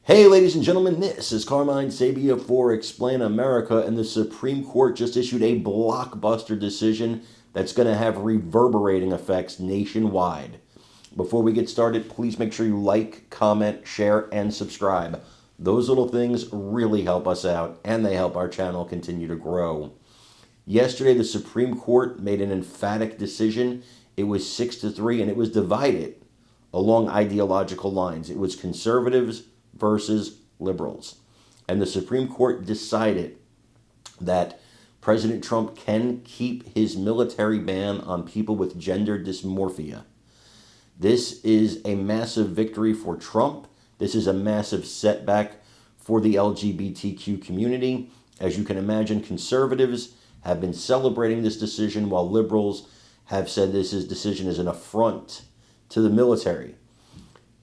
Hey, ladies and gentlemen, this is Carmine Sabia for Explain America, and the Supreme Court just issued a blockbuster decision that's going to have reverberating effects nationwide. Before we get started, please make sure you like, comment, share, and subscribe. Those little things really help us out, and they help our channel continue to grow. Yesterday, the Supreme Court made an emphatic decision. It was 6-3, and it was divided along ideological lines. It was conservatives versus liberals. And the Supreme Court decided that President Trump can keep his military ban on people with gender dysmorphia. This is a massive victory for Trump. This is a massive setback for the LGBTQ community. As you can imagine, conservatives have been celebrating this decision, while liberals have said this decision is an affront to the military.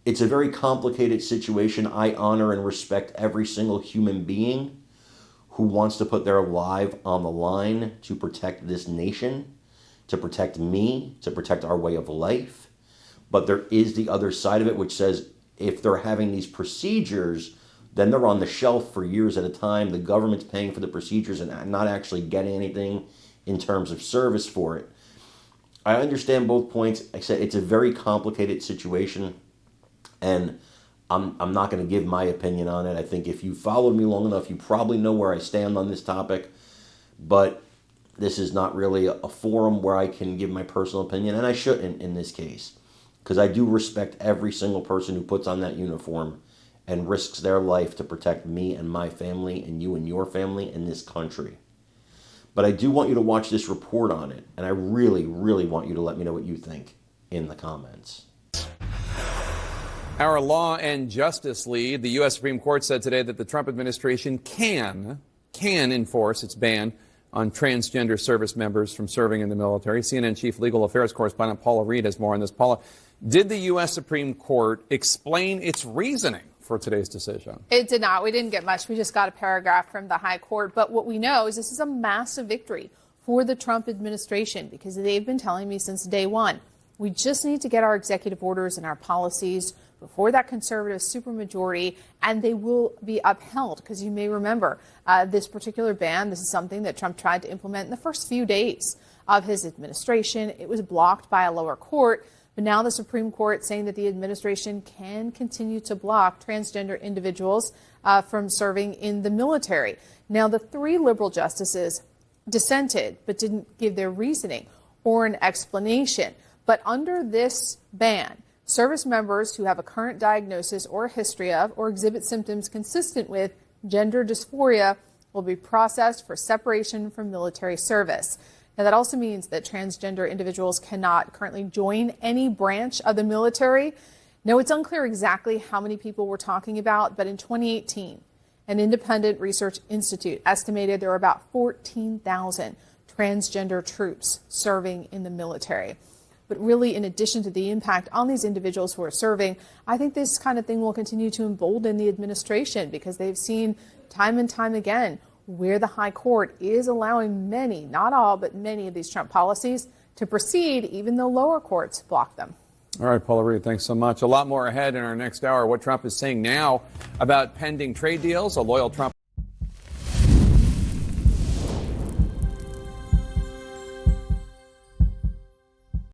It's a very complicated situation. I honor and respect every single human being who wants to put their life on the line to protect this nation, to protect me, to protect our way of life. But there is the other side of it, which says if they're having these procedures, then they're on the shelf for years at a time. The government's paying for the procedures and not actually getting anything in terms of service for it. I understand both points. I said it's a very complicated situation. And I'm not going to give my opinion on it. I think if you followed me long enough, you probably know where I stand on this topic. But this is not really a forum where I can give my personal opinion, and I shouldn't in this case, because I do respect every single person who puts on that uniform and risks their life to protect me and my family and you and your family in this country. But I do want you to watch this report on it, and I really, really want you to let me know what you think in the comments. Our law and justice lead, the U.S. Supreme Court, said today that the Trump administration can enforce its ban on transgender service members from serving in the military. CNN Chief Legal Affairs Correspondent Paula Reed has more on this. Paula, did the U.S. Supreme Court explain its reasoning for today's decision? It did not. We didn't get much. We just got a paragraph from the High Court. But what we know is this is a massive victory for the Trump administration, because they've been telling me since day one, we just need to get our executive orders and our policies before that conservative supermajority, and they will be upheld. Because you may remember this particular ban, this is something that Trump tried to implement in the first few days of his administration. It was blocked by a lower court, but now the Supreme Court saying that the administration can continue to block transgender individuals from serving in the military. Now, the three liberal justices dissented, but didn't give their reasoning or an explanation. But under this ban, service members who have a current diagnosis or a history of or exhibit symptoms consistent with gender dysphoria will be processed for separation from military service. Now, that also means that transgender individuals cannot currently join any branch of the military. Now, it's unclear exactly how many people we're talking about, but in 2018, an independent research institute estimated there were about 14,000 transgender troops serving in the military. But really, in addition to the impact on these individuals who are serving, I think this kind of thing will continue to embolden the administration, because they've seen time and time again where the High Court is allowing many, not all, but many of these Trump policies to proceed, even though lower courts block them. All right, Paula Reed, thanks so much. A lot more ahead in our next hour. What Trump is saying now about pending trade deals, a loyal Trump